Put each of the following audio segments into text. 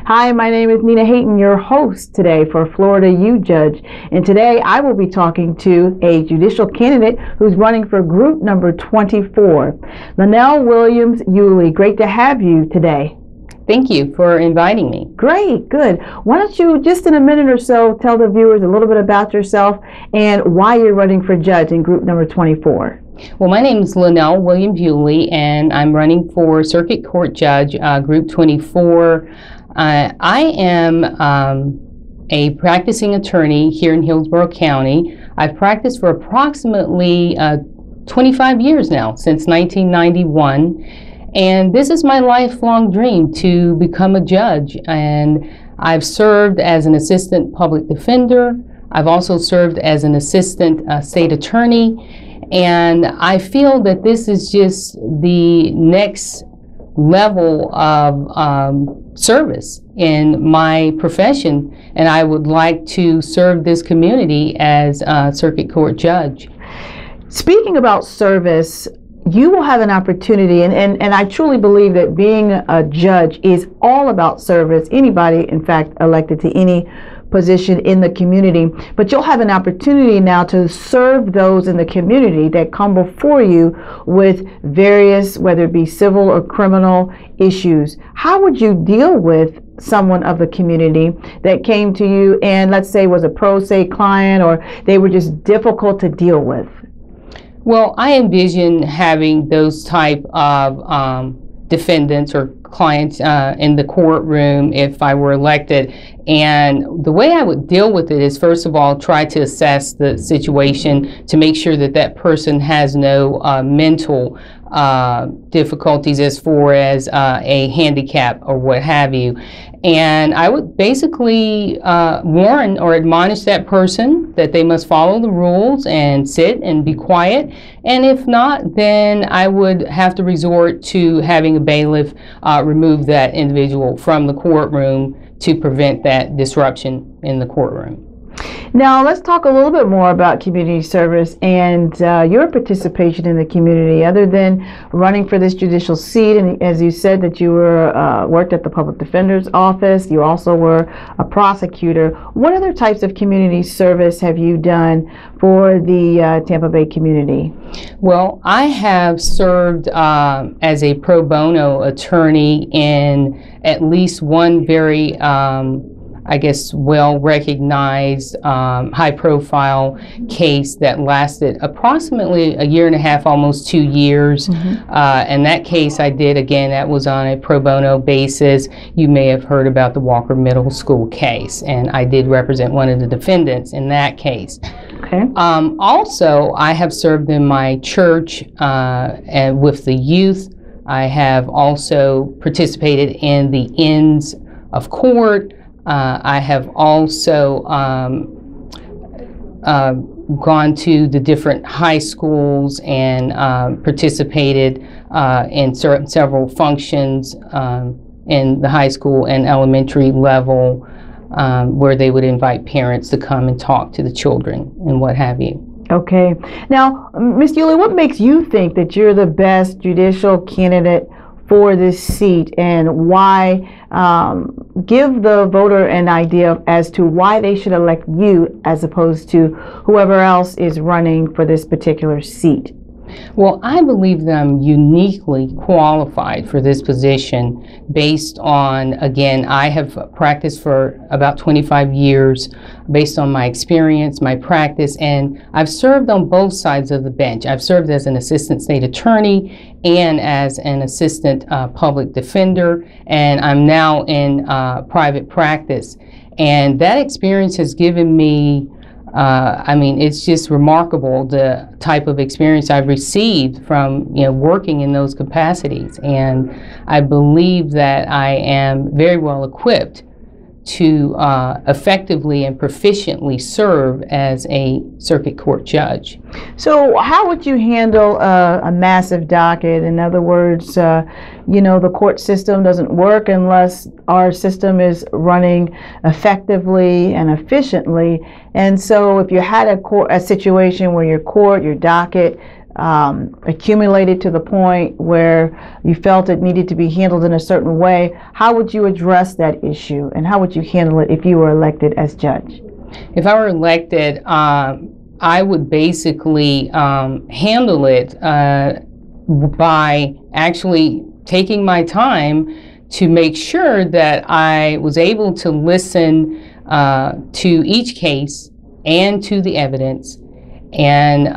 Hi, my name is Nina Hayton, your host today for Florida U Judge. And today I will be talking to a judicial candidate who's running for group number 24, Lanell Williams Yulee. Great to have you today. Thank you for inviting me. Great, good. Why don't you, just in a minute or so, tell the viewers a little bit about yourself and why you're running for judge in group number 24. Well, my name is Lanell Williams Yulee, and I'm running for Circuit Court Judge, Group 24. I am a practicing attorney here in Hillsborough County. I've practiced for approximately 25 years now, since 1991. And this is my lifelong dream, to become a judge. And I've served as an assistant public defender. I've also served as an assistant state attorney. And I feel that this is just the next level of service in my profession. And I would like to serve this community as a circuit court judge. Speaking about service, you will have an opportunity, and I truly believe that being a judge is all about service. Anybody, in fact, elected to any position in the community, but you'll have an opportunity now to serve those in the community that come before you with various, whether it be civil or criminal issues. How would you deal with someone of the community that came to you and, let's say, was a pro se client, or they were just difficult to deal with? Well, I envision having those type of defendants or clients in the courtroom if I were elected. And the way I would deal with it is, first of all, try to assess the situation to make sure that that person has no mental difficulties as far as a handicap or what have you. And I would basically warn or admonish that person that they must follow the rules and sit and be quiet. And if not, then I would have to resort to having a bailiff remove that individual from the courtroom to prevent that disruption in the courtroom. Now let's talk a little bit more about community service and your participation in the community. Other than running for this judicial seat, and as you said that you were worked at the public defender's office, you also were a prosecutor. What other types of community service have you done for the Tampa Bay community? Well, I have served as a pro bono attorney in at least one very I guess well-recognized, high-profile case that lasted approximately a year and a half, almost 2 years. And that case I did, again, that was on a pro bono basis. You may have heard about the Walker Middle School case, and I did represent one of the defendants in that case. Okay. Also, I have served in my church and with the youth. I have also participated in the Inns of Court. I have also gone to the different high schools and participated in several functions in the high school and elementary level where they would invite parents to come and talk to the children and what have you. Okay. Now, Ms. Yulee, what makes you think that you're the best judicial candidate for this seat, and why? Give the voter an idea as to why they should elect you as opposed to whoever else is running for this particular seat. Well, I believe that I'm uniquely qualified for this position based on, again, I have practiced for about 25 years based on my experience, my practice, and I've served on both sides of the bench. I've served as an assistant state attorney and as an assistant public defender, and I'm now in private practice. And that experience has given me I mean, it's just remarkable the type of experience I've received from, working in those capacities. And I believe that I am very well equipped to effectively and proficiently serve as a circuit court judge. So how would you handle a massive docket? In other words, the court system doesn't work unless our system is running effectively and efficiently. And so if you had a situation where your docket accumulated to the point where you felt it needed to be handled in a certain way, how would you address that issue, and how would you handle it if you were elected as judge? If I were elected, I would basically handle it by actually taking my time to make sure that I was able to listen to each case and to the evidence. And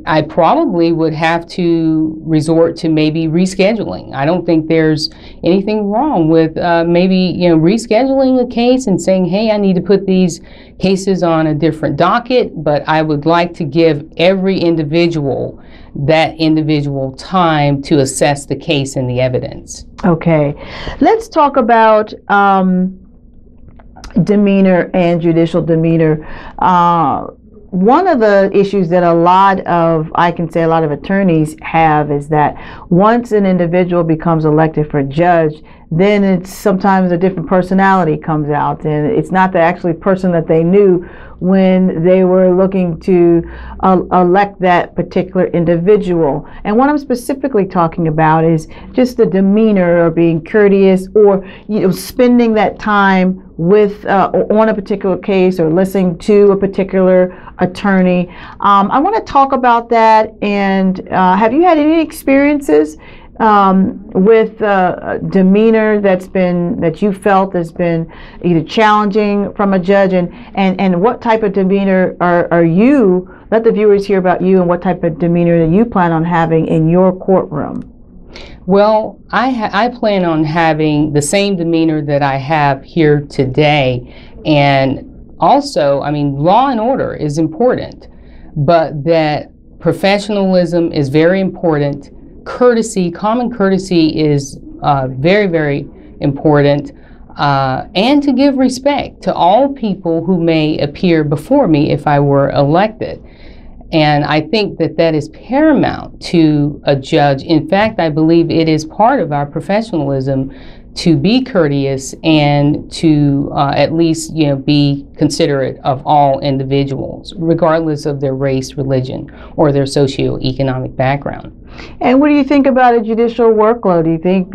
I probably would have to resort to maybe rescheduling. I don't think there's anything wrong with maybe rescheduling a case and saying, hey, I need to put these cases on a different docket, but I would like to give every individual that individual time to assess the case and the evidence. Okay, let's talk about demeanor and judicial demeanor. One of the issues that a lot of attorneys have is that once an individual becomes elected for judge, then it's sometimes a different personality comes out, and it's not the actually person that they knew when they were looking to elect that particular individual. And what I'm specifically talking about is just the demeanor, or being courteous, or spending that time with on a particular case, or listening to a particular attorney. I want to talk about that. And have you had any experiences with demeanor that you felt has been either challenging from a judge, and what type of demeanor are you? Let the viewers hear about you and what type of demeanor that you plan on having in your courtroom. Well, I plan on having the same demeanor that I have here today. And also, law and order is important, but that professionalism is very important. Courtesy, common courtesy is very, very important. And to give respect to all people who may appear before me if I were elected. And I think that that is paramount to a judge. In fact, I believe it is part of our professionalism to be courteous and to at least be considerate of all individuals, regardless of their race, religion, or their socioeconomic background. And what do you think about a judicial workload? Do you think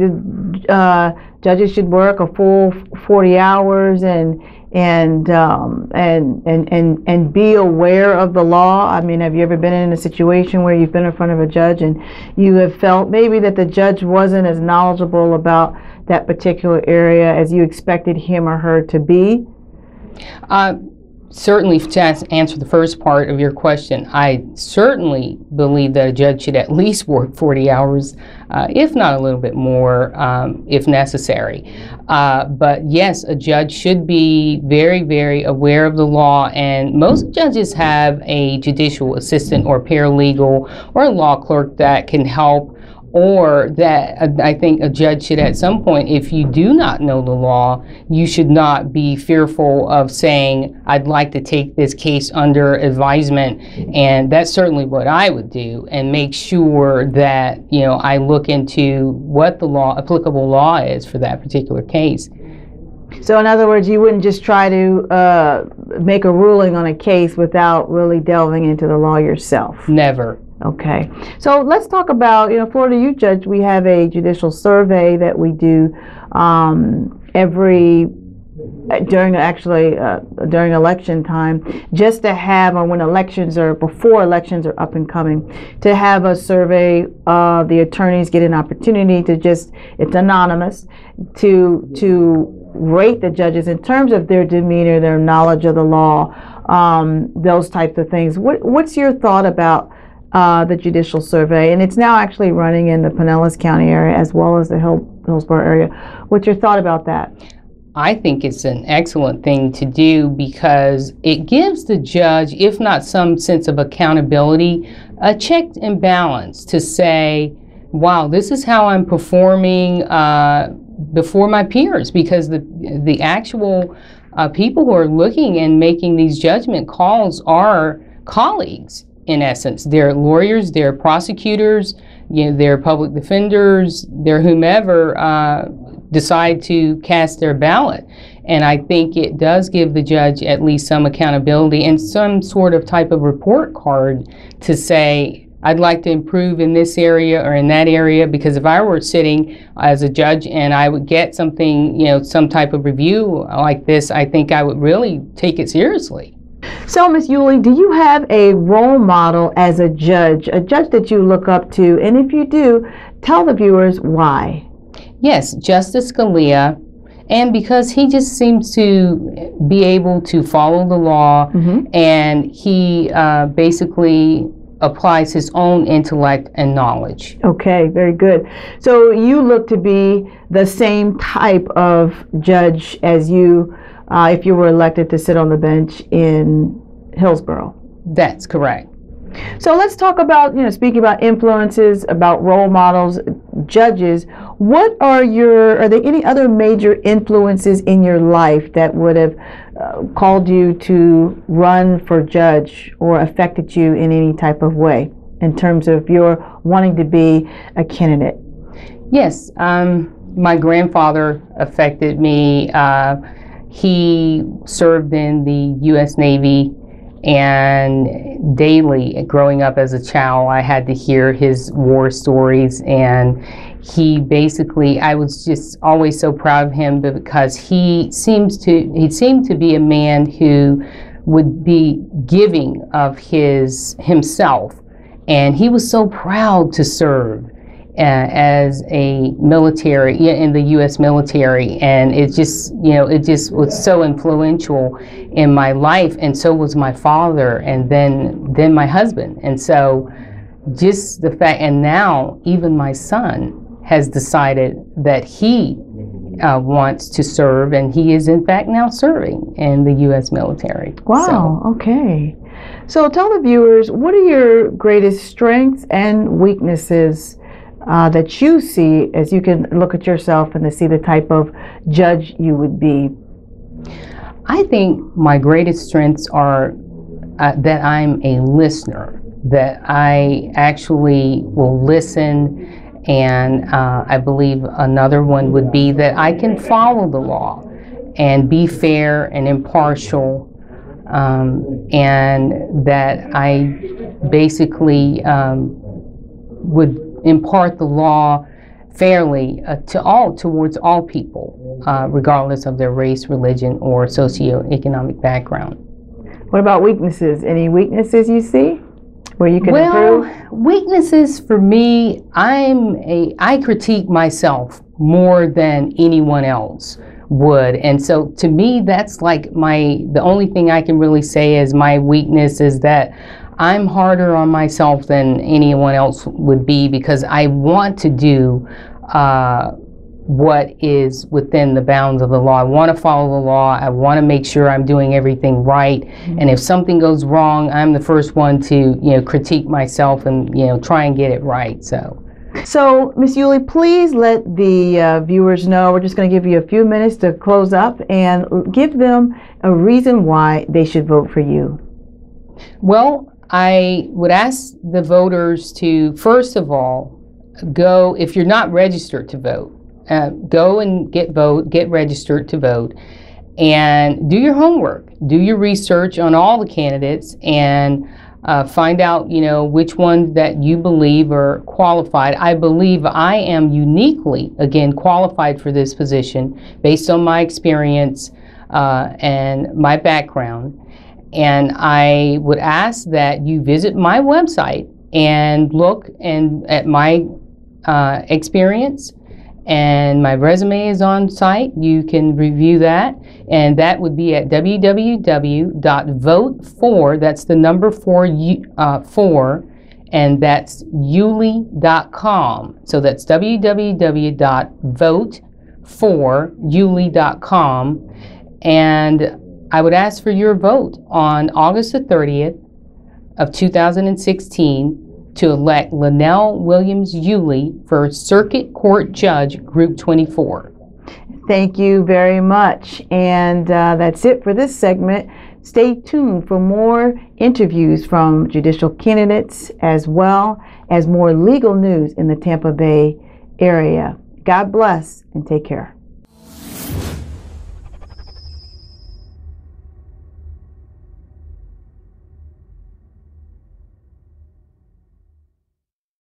that judges should work a full 40 hours and be aware of the law? Have you ever been in a situation where you've been in front of a judge and you have felt maybe that the judge wasn't as knowledgeable about that particular area as you expected him or her to be? Certainly, to answer the first part of your question, I certainly believe that a judge should at least work 40 hours, if not a little bit more, if necessary. But yes, a judge should be very, very aware of the law, and most judges have a judicial assistant or paralegal or a law clerk that can help, or that I think a judge should at some point, if you do not know the law, you should not be fearful of saying, I'd like to take this case under advisement. And that's certainly what I would do, and make sure that, I look into what the applicable law is for that particular case. So in other words, you wouldn't just try to make a ruling on a case without really delving into the law yourself? Never. Okay, so let's talk about, Florida Youth Judge, we have a judicial survey that we do during election time, just to have, or when before elections are up and coming, to have a survey. The attorneys get an opportunity to it's anonymous, to rate the judges in terms of their demeanor, their knowledge of the law, those types of things. What's your thought about the judicial survey? And it's now actually running in the Pinellas County area as well as the Hillsborough area. What's your thought about that? I think it's an excellent thing to do, because it gives the judge, if not some sense of accountability, a check and balance to say, wow, this is how I'm performing before my peers, because the actual people who are looking and making these judgment calls are colleagues. In essence, they're lawyers, they're prosecutors, they're public defenders, they're whomever decide to cast their ballot. And I think it does give the judge at least some accountability and some sort of type of report card to say, I'd like to improve in this area or in that area, because if I were sitting as a judge and I would get something, some type of review like this, I think I would really take it seriously. So, Ms. Yulee, do you have a role model as a judge that you look up to? And if you do, tell the viewers why. Yes, Justice Scalia. And because he just seems to be able to follow the law, and he basically applies his own intellect and knowledge. Okay, very good. So you look to be the same type of judge as you, if you were elected to sit on the bench in Hillsborough. That's correct. So let's talk about, speaking about influences, about role models, judges. What are there any other major influences in your life that would have called you to run for judge or affected you in any type of way in terms of your wanting to be a candidate? Yes, my grandfather affected me. He served in the U.S. Navy, and daily, growing up as a child, I had to hear his war stories, and he basically, I was just always so proud of him because he seemed to be a man who would be giving of himself, and he was so proud to serve as a military in the U.S. military, and it just was so influential in my life, and so was my father, and then my husband, and so just the fact, and now even my son has decided that he wants to serve, and he is in fact now serving in the U.S. military. Wow. Okay. So tell the viewers, what are your greatest strengths and weaknesses that you see as you can look at yourself and to see the type of judge you would be? I think my greatest strengths are that I'm a listener, that I actually will listen, and I believe another one would be that I can follow the law and be fair and impartial, and that I basically would impart the law fairly towards all people, regardless of their race, religion, or socioeconomic background. What about weaknesses? Any weaknesses you see where you can improve? Weaknesses for me, I critique myself more than anyone else would, and so to me that's like the only thing I can really say is my weakness is that I'm harder on myself than anyone else would be, because I want to do what is within the bounds of the law. I want to follow the law. I want to make sure I'm doing everything right. And if something goes wrong, I'm the first one to critique myself and try and get it right. So Ms. Yulee, please let the viewers know. We're just going to give you a few minutes to close up and give them a reason why they should vote for you. Well, I would ask the voters to, first of all, go, if you're not registered to vote, go and get registered to vote, and do your homework, do your research on all the candidates, and find out, which ones that you believe are qualified. I believe I am uniquely, again, qualified for this position based on my experience and my background. And I would ask that you visit my website and look at my experience, and my resume is on site. You can review that, and that would be at www.vote4, that's the number 4, and that's Yulee.com. So that's www.vote4yulee.com, and I would ask for your vote on August the 30th of 2016 to elect Lanell Williams Yulee for Circuit Court Judge, Group 24. Thank you very much. And that's it for this segment. Stay tuned for more interviews from judicial candidates as well as more legal news in the Tampa Bay area. God bless and take care.